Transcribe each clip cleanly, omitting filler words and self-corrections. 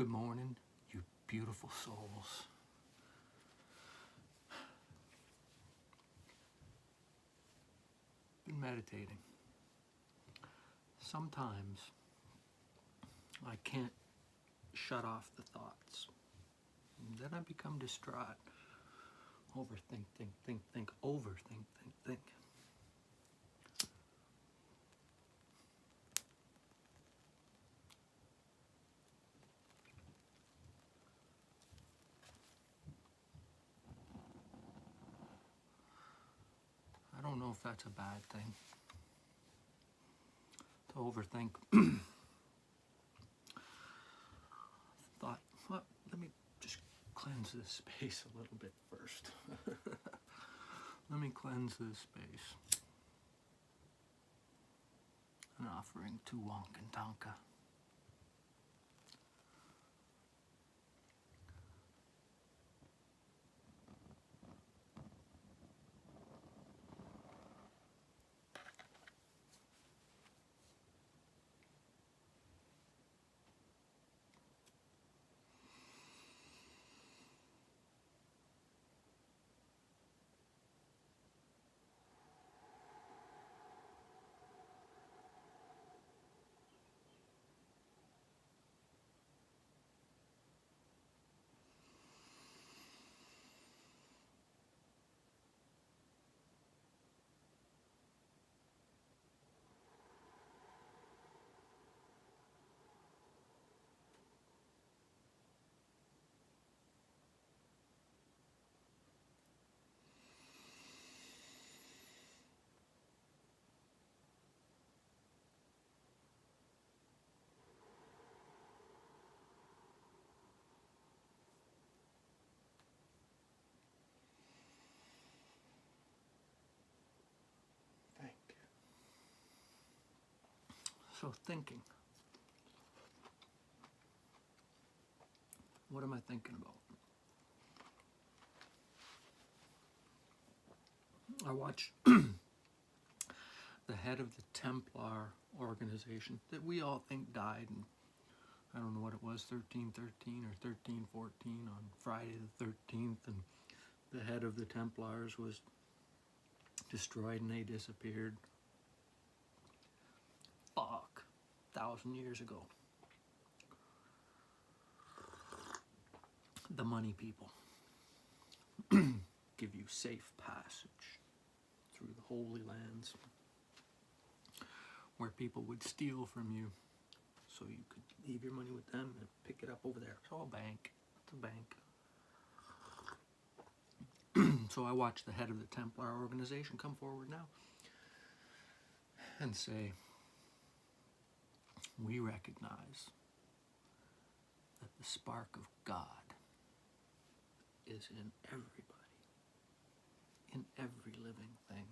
Good morning, you beautiful souls. Been meditating. Sometimes I can't shut off the thoughts. And then I become distraught. Overthink, think, overthink, think. I don't know if that's a bad thing to overthink. Thought, well, let me just cleanse this space a little bit first. Let me cleanse this space. An offering to Wonkantanka. Thank you. So thinking. What am I thinking about? I watched the head of the Templar organization that we all think died in, I don't know what it was, 1313 or 1314 on Friday the 13th, and the head of the Templars was destroyed and they disappeared. Fuck, 1,000 years ago. The money people give you safe passage through the Holy Lands, where people would steal from you so you could leave your money with them and pick it up over there. It's all bank. It's a bank. So I watched the head of the Templar organization come forward now and say, we recognize that the spark of God is in everybody, in every living thing.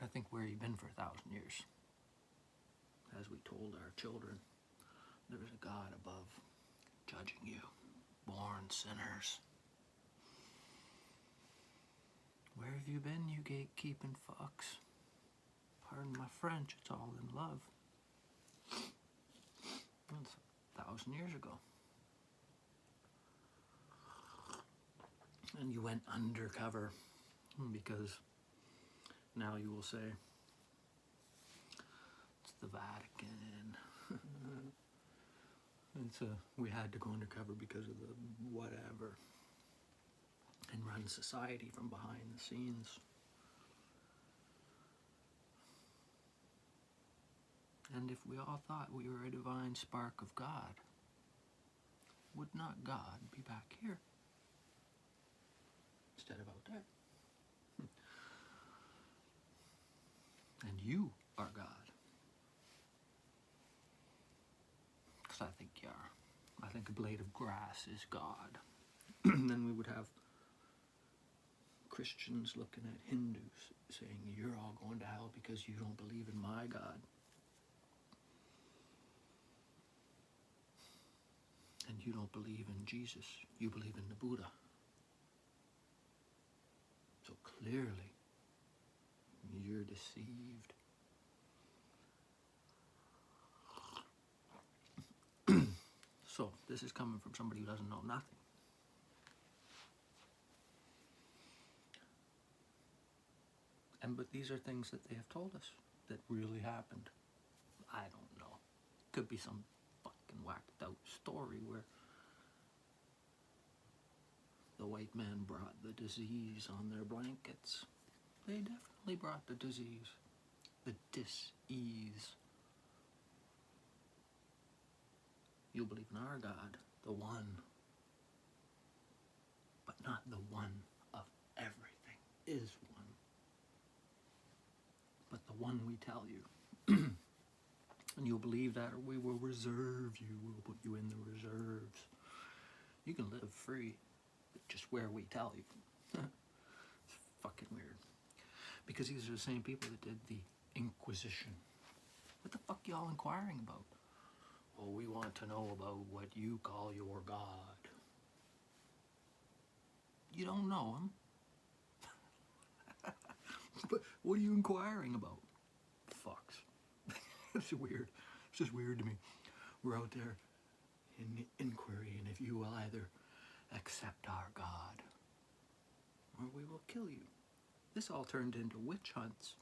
I think where you've been for 1,000 years. As we told our children, there is a God above judging you, born sinners. Where have you been, you gatekeeping fucks? Pardon my French, it's all in love. That's 1,000 years ago. And you went undercover because now you will say, it's the Vatican. We had to go undercover because of the whatever. And run society from behind the scenes. And if we all thought we were a divine spark of God, would not God be back here instead of out there? And you are God. Because I think you are. I think a blade of grass is God. Then we would have Christians looking at Hindus saying, you're all going to hell because you don't believe in my God. And you don't believe in Jesus, you believe in the Buddha. So clearly, you're deceived. So this is coming from somebody who doesn't know nothing. But these are things that they have told us that really happened. I don't know. Could be some fucking whacked out story where the white man brought the disease on their blankets. They definitely brought the disease. The dis-ease. You believe in our God, the one, but not the one of everything is one. But the one we tell you. And you'll believe that, or we will reserve you. We'll put you in the reserves. You can live free, just where we tell you. It's fucking weird. Because these are the same people that did the Inquisition. What the fuck y'all inquiring about? Well, we want to know about what you call your God. You don't know him. But what are you inquiring about? Fucks. It's weird. It's just weird to me. We're out there in inquiry, and if you will either accept our God, or we will kill you. This all turned into witch hunts,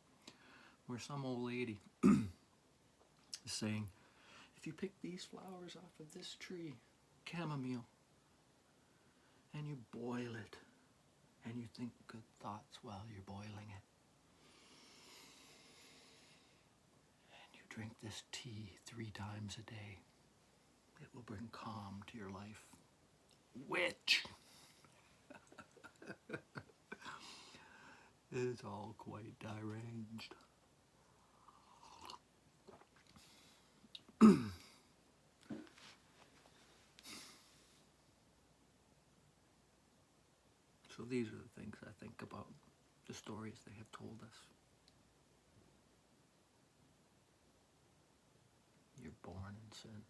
where some old lady is saying, if you pick these flowers off of this tree, chamomile, and you boil it, and you think good thoughts while you're boiling it, and you drink this tea 3 times a day, it will bring calm to your life. Witch! It's all quite deranged. So these are the things I think about, the stories they have told us. You're born in sin.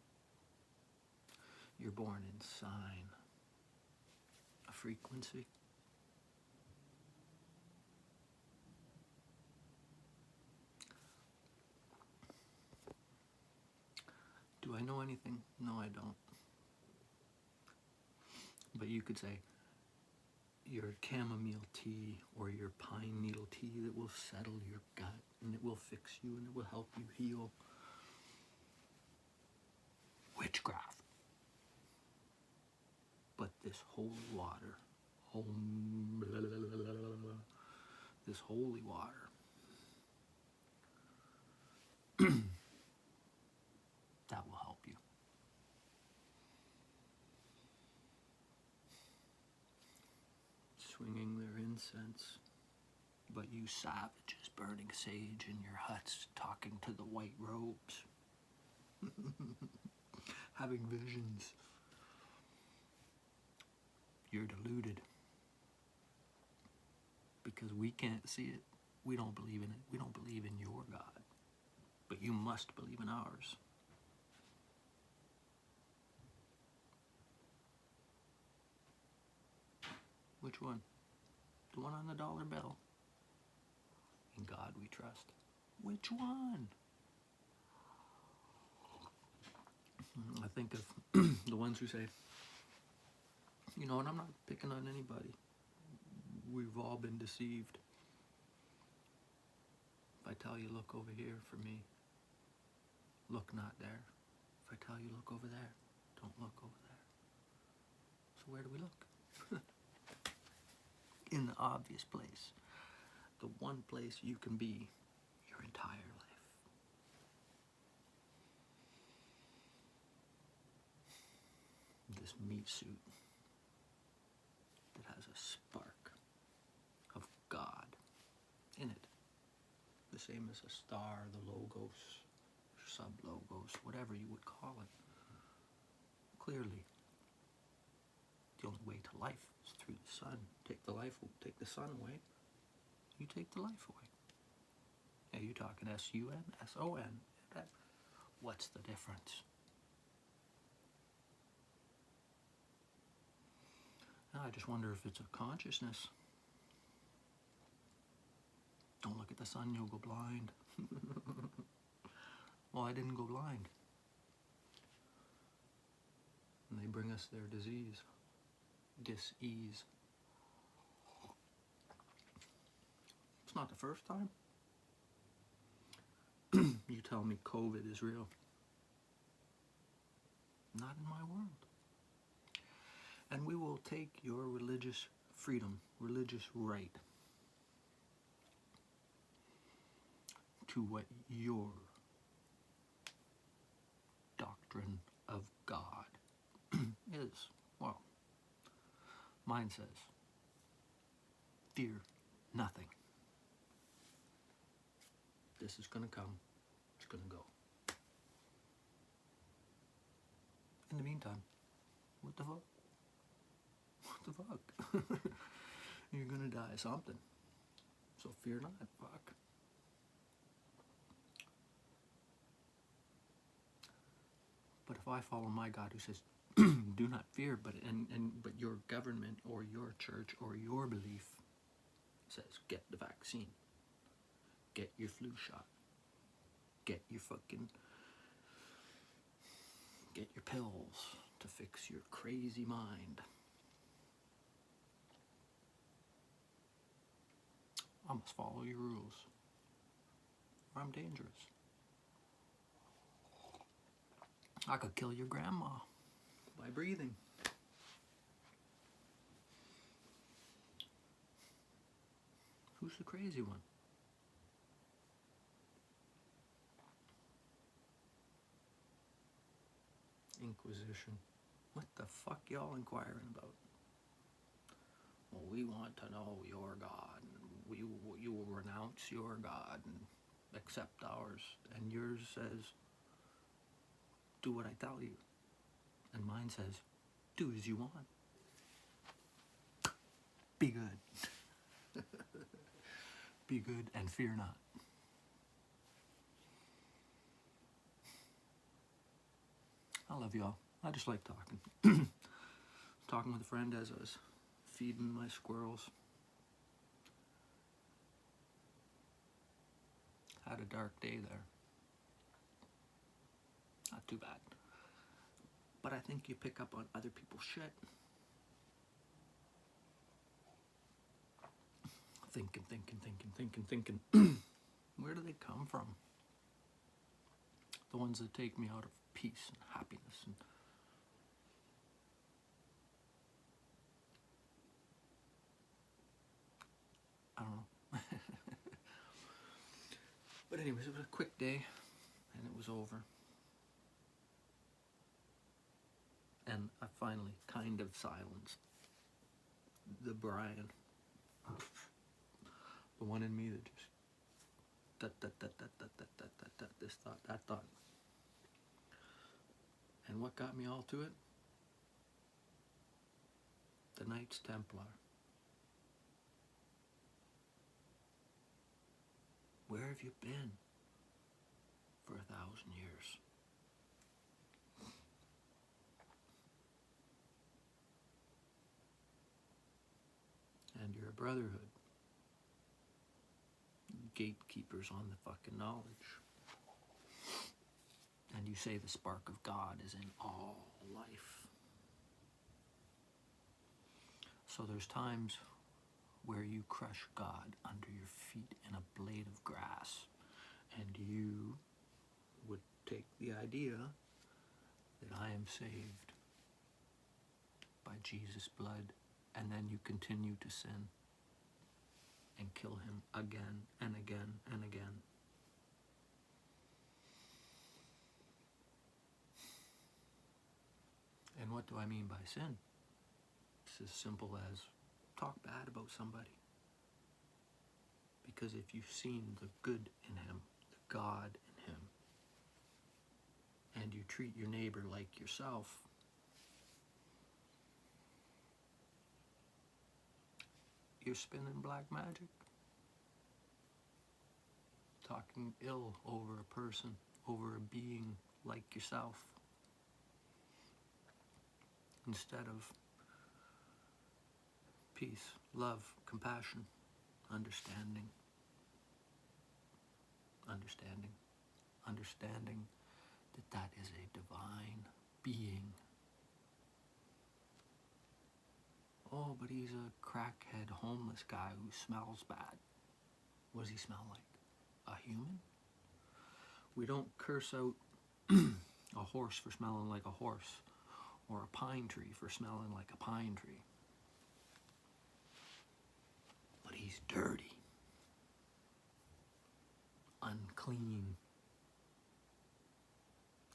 You're born in sign, a frequency. Do I know anything? No, I don't. But you could say your chamomile tea or your pine needle tea that will settle your gut and it will fix you and it will help you heal. Witchcraft. But this holy water, this holy water, that will help you. Swinging their incense, but you savages burning sage in your huts, talking to the white robes, having visions. You're deluded. Because we can't see it. We don't believe in it. We don't believe in your God. But you must believe in ours. Which one? The one on the dollar bill. In God we trust. Which one? I think of the ones who say, you know, and I'm not picking on anybody. We've all been deceived. If I tell you, look over here for me, look not there. If I tell you, look over there, don't look over there. So where do we look? In the obvious place. The one place you can be your entire life. This meat suit that has a spark of God in it. The same as a star, the logos, sub-logos, whatever you would call it. Clearly, the only way to life is through the sun. Take the sun away, you take the life away. Now you're talking S-U-N, S-O-N. What's the difference? Now I just wonder if it's a consciousness. Don't look at the sun, you'll go blind. Well, I didn't go blind. and they bring us their disease, dis-ease. It's not the first time. You tell me COVID is real. Not in my world. And we will take your religious freedom, religious right, to what your doctrine of God is. Well, mine says, fear nothing. This is going to come. It's going to go. In the meantime, what the fuck? What the fuck? You're going to die of something. So fear not. Fuck. But if I follow my God who says, do not fear, but your government or your church or your belief says, get the vaccine, get your flu shot, get your pills to fix your crazy mind. I must follow your rules, or I'm dangerous. I could kill your grandma by breathing. Who's the crazy one? Inquisition. What the fuck y'all inquiring about? Well, we want to know your God, and you will renounce your God and accept ours. And yours says, do what I tell you. And mine says, do as you want. Be good. Be good and fear not. I love y'all. I just like talking. Talking with a friend as I was feeding my squirrels. Had a dark day there. Not too bad. But I think you pick up on other people's shit. Thinking. Where do they come from? The ones that take me out of peace and happiness and I don't know. But anyways, it was a quick day and it was over. And I finally kind of silenced the Brian. The one in me that just this thought, that thought. And what got me all to it? The Knights Templar. Where have you been for 1,000 years? And you're a brotherhood. Gatekeepers on the fucking knowledge. And you say the spark of God is in all life. So there's times where you crush God under your feet in a blade of grass, and you would take the idea that I am saved by Jesus' blood, and then you continue to sin and kill him again and again and again. And what do I mean by sin? It's as simple as talk bad about somebody. Because if you've seen the good in him, the God in him, and you treat your neighbor like yourself, you're spinning black magic. Talking ill over a person, over a being like yourself, instead of peace, love, compassion, understanding that that is a divine being Oh, but he's a crackhead homeless guy who smells bad. What does he smell like? A human? We don't curse out a horse for smelling like a horse, or a pine tree for smelling like a pine tree. But he's dirty, unclean,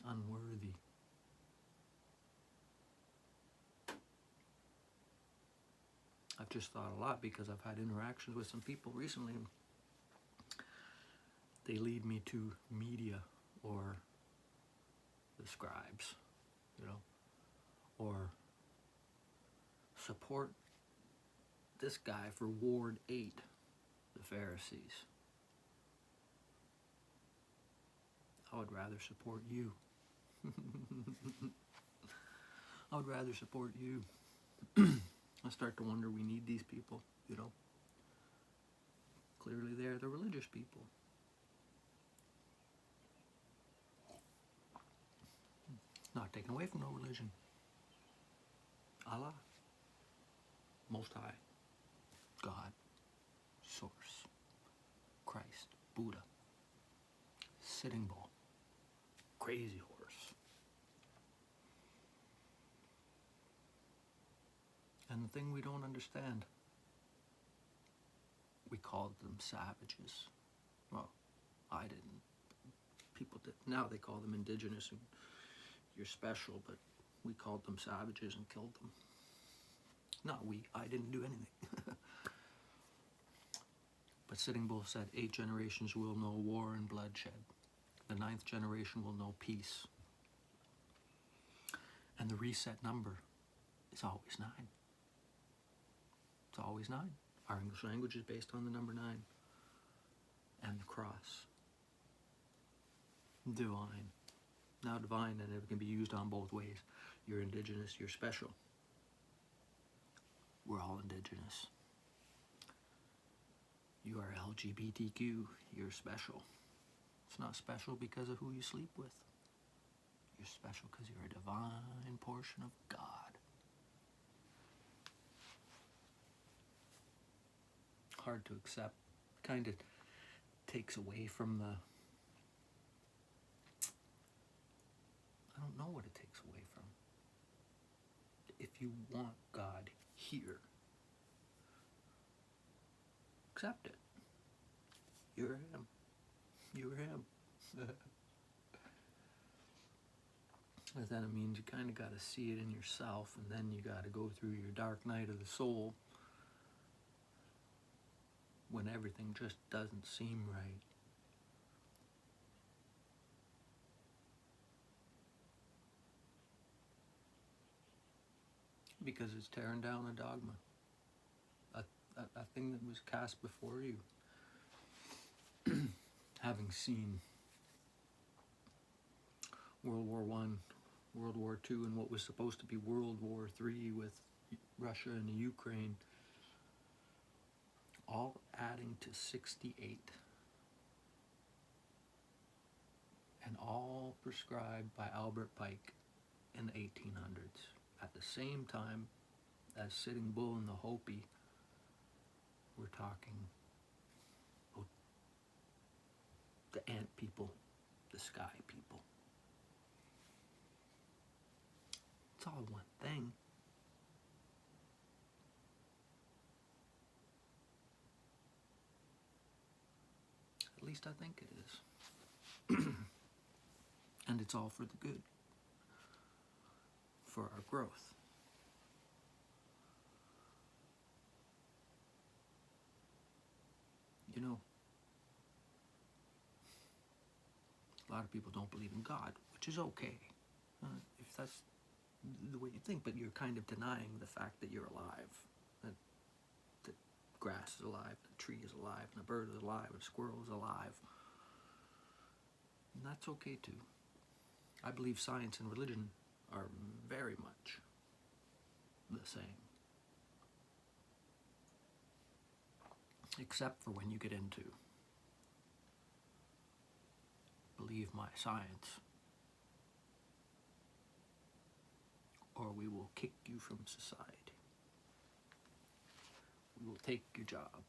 unworthy. I've just thought a lot because I've had interactions with some people recently, and they lead me to media or the scribes, or support this guy for Ward 8, the Pharisees. I would rather support you. I would rather support you. I start to wonder, we need these people, Clearly they're the religious people. Not taken away from no religion. Allah, Most High, God, Source, Christ, Buddha, Sitting Bull, Crazy Horse. And the thing we don't understand, we called them savages. Well, I didn't. People did. Now they call them indigenous and you're special, but we called them savages and killed them. Not we, I didn't do anything. But Sitting Bull said 8 generations will know war and bloodshed. The 9th generation will know peace. And the reset number is always 9. It's always 9. Our English language is based on the number 9. And the cross. Divine. Now divine, and it can be used on both ways. You're indigenous, you're special. We're all indigenous. You are LGBTQ, you're special. It's not special because of who you sleep with. You're special because you're a divine portion of God. Hard to accept. Kind of takes away from the... I don't know what it takes away from. If you want God here, accept it. You're him. You're him. But then it means you kind of got to see it in yourself, and then you got to go through your dark night of the soul when everything just doesn't seem right. Because it's tearing down a dogma, a thing that was cast before you. Having seen World War I, World War II, and what was supposed to be World War III with Russia and the Ukraine, all adding to 68, and all prescribed by Albert Pike in the 1800s, at the same time as Sitting Bull and the Hopi were talking about the ant people, the sky people. It's all one thing. At least I think it is. And it's all for the good. For our growth. A lot of people don't believe in God, which is okay. If that's the way you think, but you're kind of denying the fact that you're alive. That the grass is alive, the tree is alive, and the bird is alive, and the squirrel is alive. And that's okay too. I believe science and religion are very much the same. Except for when you get into believe my science, or we will kick you from society. We will take your job.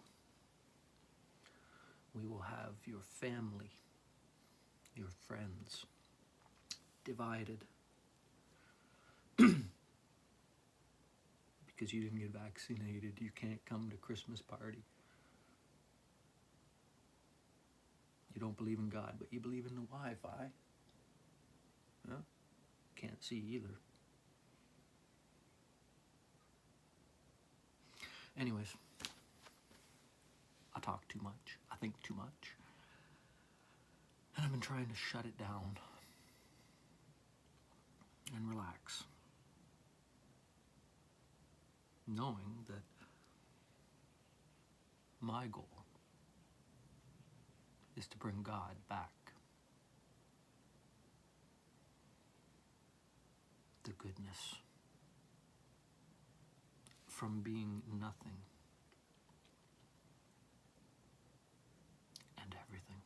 We will have your family, your friends divided because you didn't get vaccinated. You can't come to Christmas party. You don't believe in God, but you believe in the Wi-Fi. Huh? Can't see either. Anyways, I talk too much. I think too much. And I've been trying to shut it down and relax, knowing that my goal is to bring God back. The goodness from being nothing and everything.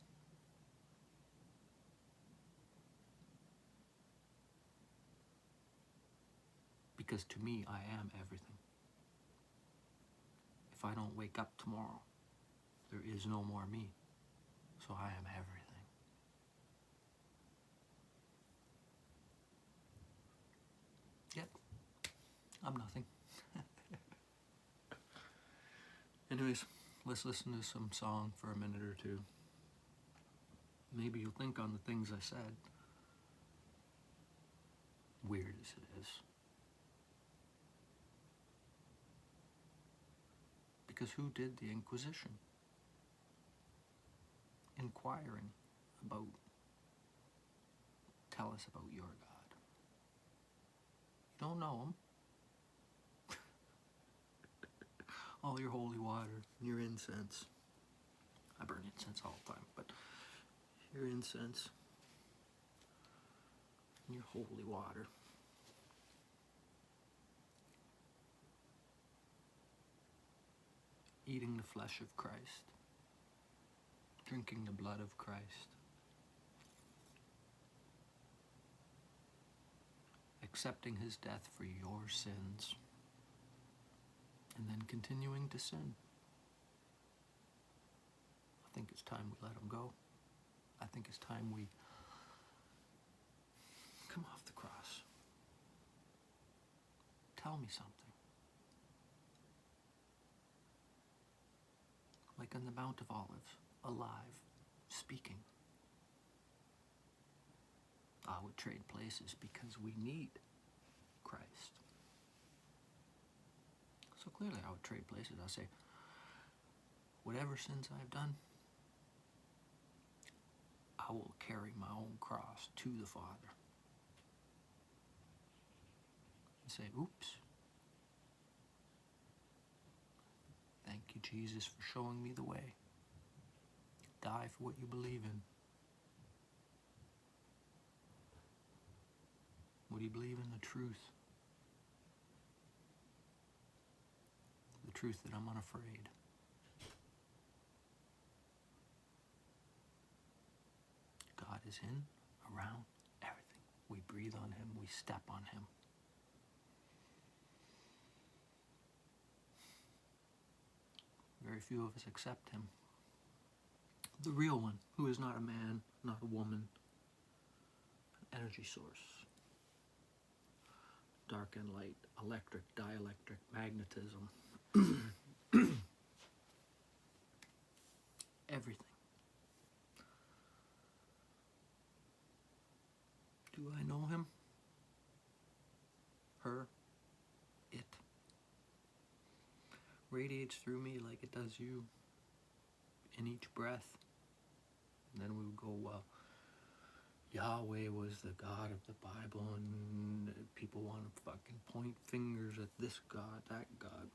Because to me, I am everything. If I don't wake up tomorrow, there is no more me. So I am everything. Yet, I'm nothing. Anyways, let's listen to some song for a minute or two. Maybe you'll think on the things I said, weird as it is. Because who did the Inquisition? Inquiring about, tell us about your God. You don't know him. All your holy water, your incense. I burn incense all the time, but your incense, your holy water. Eating the flesh of Christ, drinking the blood of Christ, accepting his death for your sins, and then continuing to sin. I think it's time we let him go. I think it's time we come off the cross. Tell me something. Like on the Mount of Olives, alive, speaking. I would trade places because we need Christ. So clearly I would trade places. I'll say, whatever sins I've done, I will carry my own cross to the Father. And say, oops. Thank you, Jesus, for showing me the way. Die for what you believe in. What do you believe in? The truth. The truth that I'm unafraid. God is in, around, everything. We breathe on him. We step on him. Very few of us accept him. The real one, who is not a man, not a woman, an energy source. Dark and light, electric, dielectric, magnetism. Everything. Do I know him? Her? It? Radiates through me like it does you in each breath. And then we would go, well, Yahweh was the God of the Bible, and people want to fucking point fingers at this God, that God.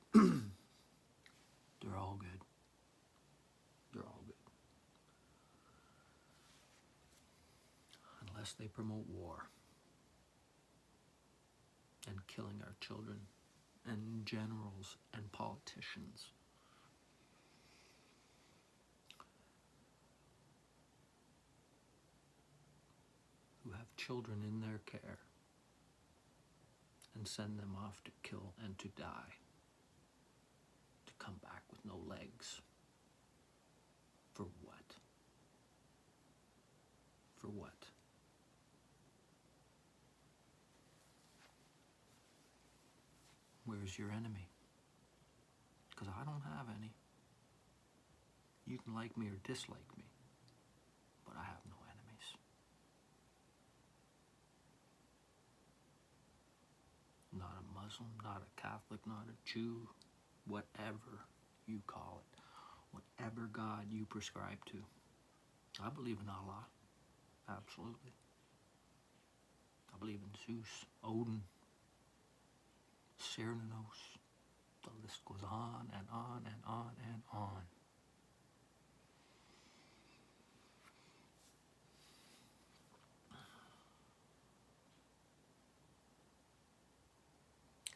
They're all good. They're all good. Unless they promote war and killing our children and generals and politicians. Who have children in their care and send them off to kill and to die, to come back with no legs. For what? For what? Where's your enemy? Because I don't have any. You can like me or dislike me, but I have no enemies. Not a Muslim, not a Catholic, not a Jew, whatever you call it, whatever God you prescribe to. I believe in Allah, absolutely. I believe in Zeus, Odin, Cernunnos. The list goes on and on and on and on.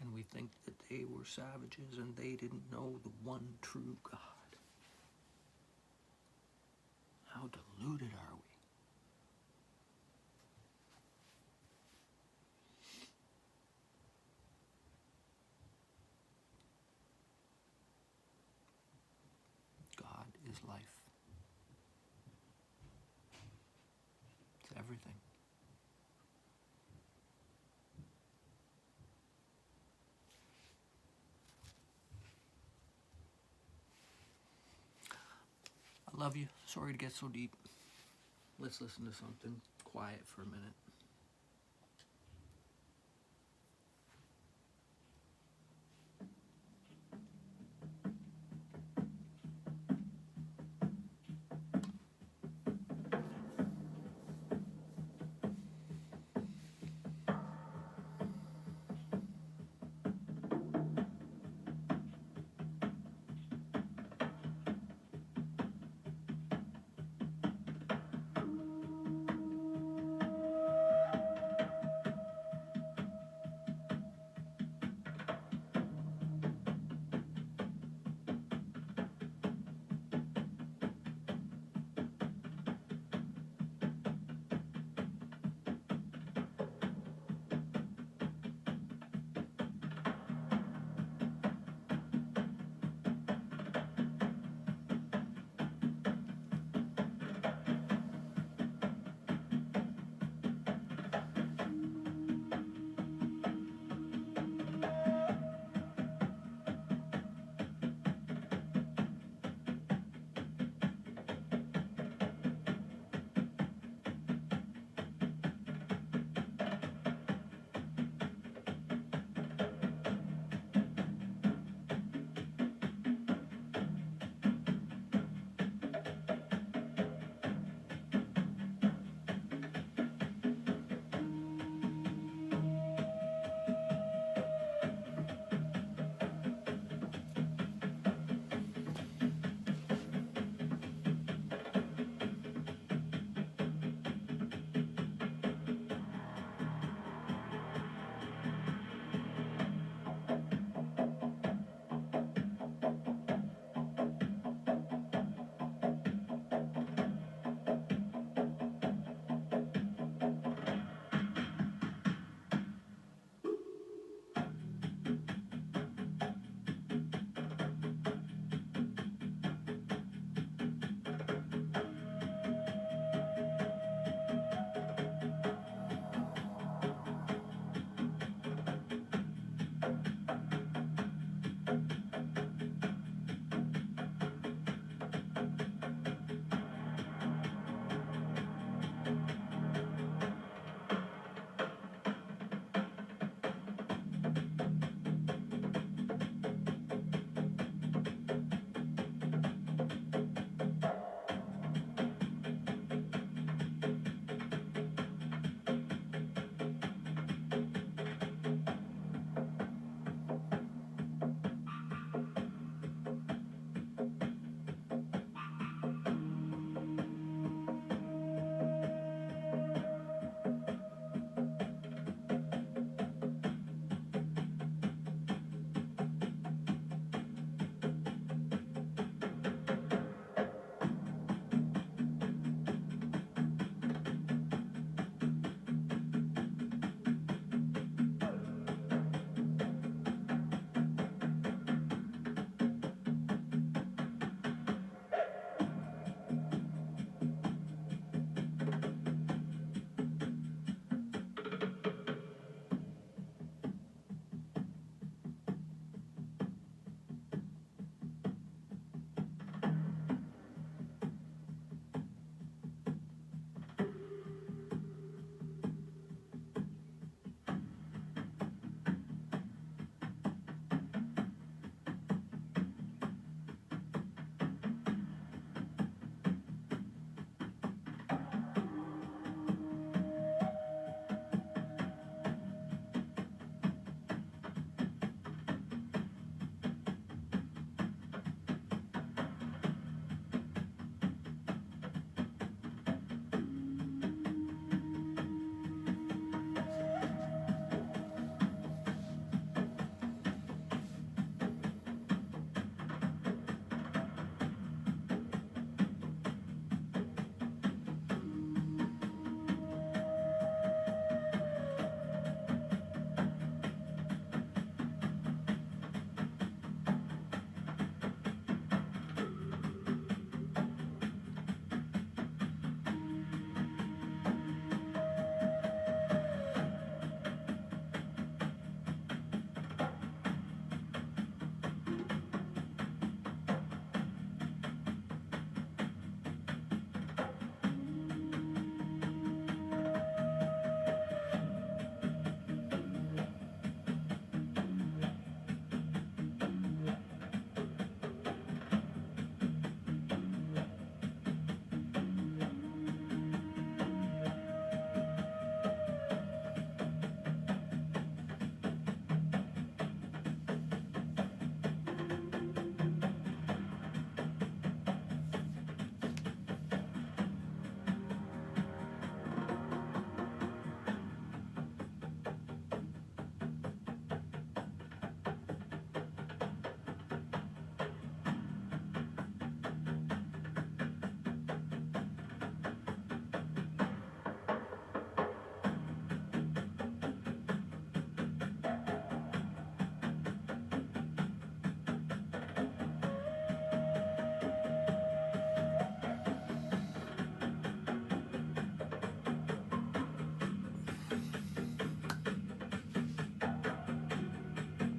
And we think that they were savages and they didn't know the one true God. How deluded are we? God is life. It's everything. I love you. Sorry to get so deep. Let's listen to something quiet for a minute.